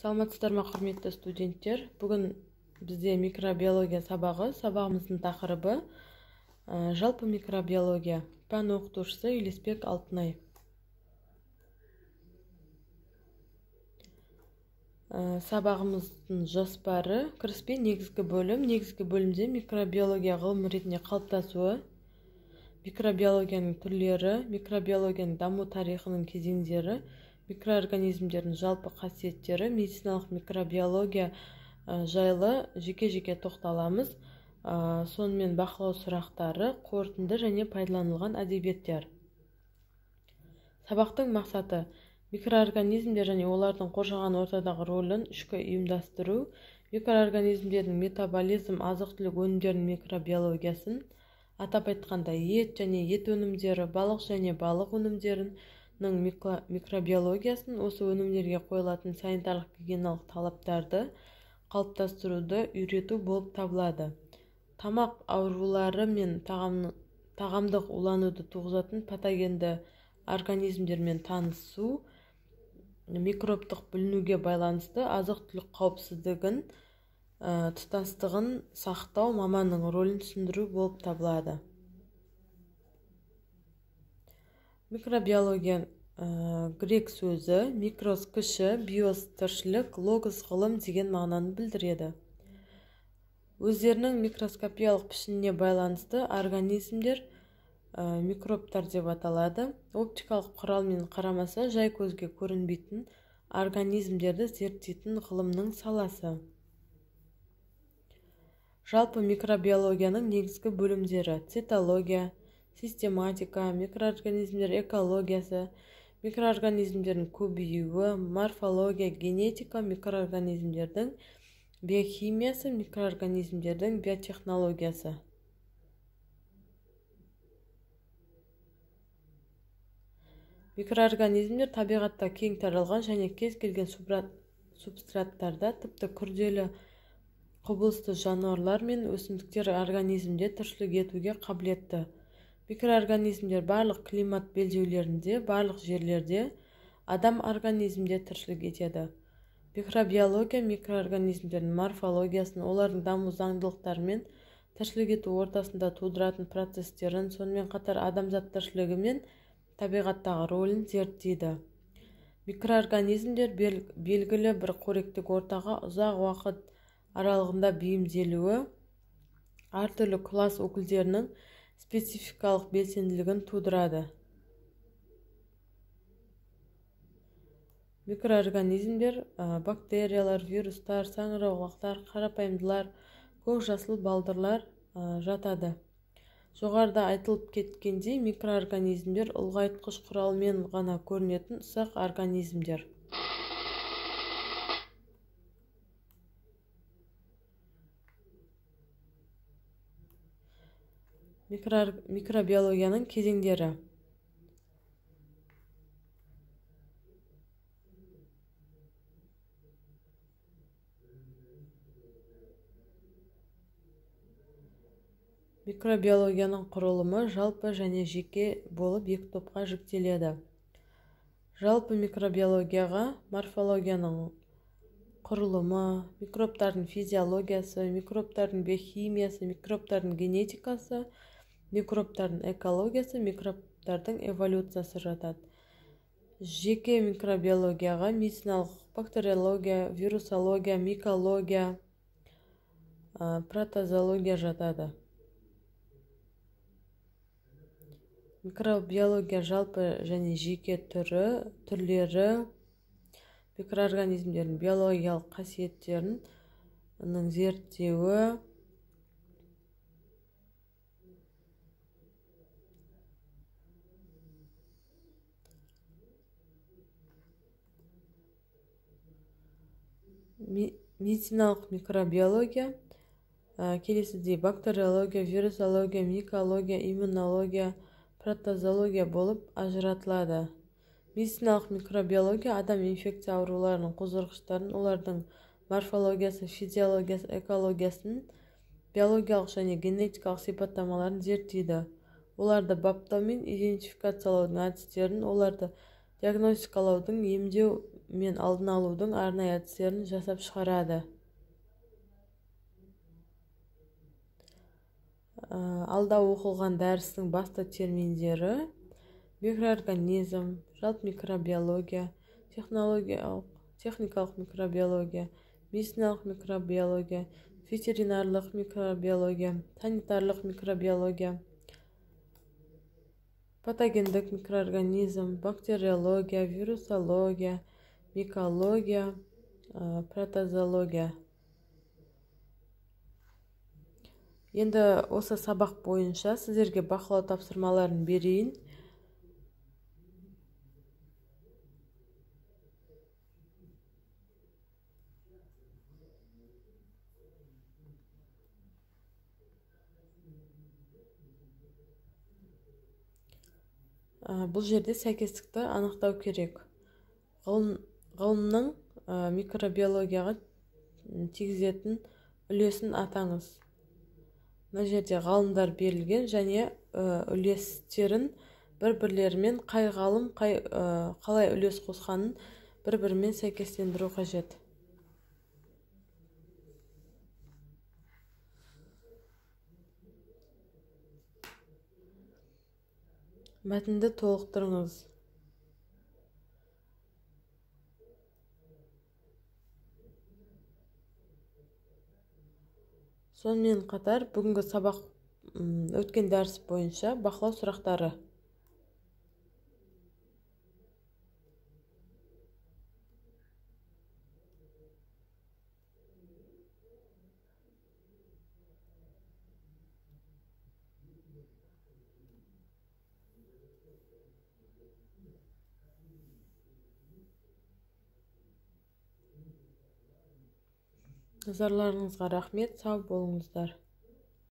Саламатсыздар ма, құрметті студенттер? Бүгін бізде микробиология сабағы. Сабағымыздың тақырыбы жалпы микробиология. Пән оқытушысы Елеспек Алтынай. Сабағымыздың жоспары: кіріспе негізгі бөлім. Негізгі бөлімде микробиология ғылым ретінде қалыптасуы, микробиологияның түрлері, микробиологияның даму тарихының кезеңдері, микроорганизмдердің жалпы қасиеттері, медициналық микробиология жайлы жеке-жеке тоқталамыз. Сонымен бақылау сұрақтары, қорытынды және пайдаланылған әдебиеттер. Сабақтың мақсаты: микроорганизмдер және олардың қоршаған ортадағы рөлін ішкі ұйымдастыру, микроорганизмдердің метаболизм, азық-түлік өнімдерінің микробиологиясын, атап айтқанда ет және ет өнімдері, балық және балық өнімдерінің микробиологиясын, осы өнімдерге қойылатын санитарлық-гигиеналық талаптарды қалыптастыруды үйрету болып табылады. Тамақ аурулары мен тағамдық улануды туғызатын патогенді организмдермен танысу, микробтық бүлінуге байланысты азық-түлік қауіпсіздігін, тұтастығын сақтау, маманның рөлін түсіндіру болып табылады. Микробиология грек сөзі микрос кіші, биос тіршілік, логос ғылым деген мағынаны білдіреді. Өздерінің микроскопиялық пішініне байланысты организмдер микробтар деп аталады. Оптикалық құралмен қарамаса жай көзге көрінбейтін организмдерді зерттейтін ғылымның саласы. Жалпы микробиологияның негізгі бөлімдері: цитология, систематика, микроорганизмдер экологиясы, микроорганизмдердің көбеюі, морфология, генетика, микроорганизмдердің биохимиясы, микроорганизмдердің биотехнологиясы. Микроорганизмдер табиғатта кең таралған және кез келген субстраттарда, тіпті күрделі құбылысты жануарлар мен өсімдіктер организмде тіршілік етуге қабілетті. Микроорганизмдер барлық климат белдеулерінде, барлық жерлерде, адам организмде тіршілік етеді. Микробиология микроорганизмдердің морфологиясын, олардың даму заңдылықтары мен тіршілік ету ортасында тудыратын процестерін, сонымен қатар адамзат тіршілігі мен табиғаттағы рөлін зерттейді. Микроорганизмдер белгілі бір қоректік ортаға ұзақ уақыт аралығында бейімделуі, әртүрлі класс өкілдерінің спецификалық белсенділігін тудырады. Микроорганизмдер бактериялар, вирустар, саңырауқұлақтар, қарапайымдылар, көкжасыл балдырлар жатады. Жоғарыда айтылып кеткендей, микроорганизмдер ұлғайтқыш құралмен ғана көрінетін ұсақ организмдер. Микробиологияның кезеңдері. Микробиологияның құрылымы жалпы және жеке болып екі топқа жіктеледі. Жалпы микробиологияға морфологияның құрылымы, микробтардың физиологиясы, микробтардың биохимиясы, микробтардың генетикасы, микробтардың экологиясы, микробтардың эволюциясы жатады. Жеке микробиологияға медициналық бактериология, вирусология, микология, протозология жатады. Микробиология жалпы және жеке түрлері, микроорганизмдердің биологиялық қасиеттерінің зерттеуі, медициналық микробиология келесідей: бактериология, вирусология, микология, иммунология, протозология болып ажыратылады. Медициналық микробиология адам инфекция ауруларының қоздырғыштарын, олардың морфологиясы, физиологиясы, экологиясын, биологиялық және генетикалық сипаттамаларын зерттейді. Оларды баптау мен идентификациялаудың әдістерін, оларды диагностикалаудың, емдеу мен алдын алудың арнайы әдістерін жасап шығарады. Алда оқылған дәрістің басты терминдері: микроорганизм, жалпы микробиология, техникалық микробиология, медициналық микробиология, ветеринарлық микробиология, санитарлық микробиология, патогендік микроорганизм, бактериология, вирусология, микология, протозология. Енді осы сабақ бойынша сіздерге бақылау тапсырмаларын берейін. Бұл жерде сәйкестікті анықтау керек. Ғылымның микробиологияға тигізетін үлесін атаңыз. Мына жерде ғалымдар берілген және үлестерін бір-бірлерімен қай ғалым қалай үлес қосқанын бір-бірімен сәйкестендіру қажет. Мәтінді толықтырыңыз. Сонымен қатар бүгінгі сабақ өткен дәріс бойынша бақылау сұрақтары. Назарларыңызға рахмет, сау болыңыздар.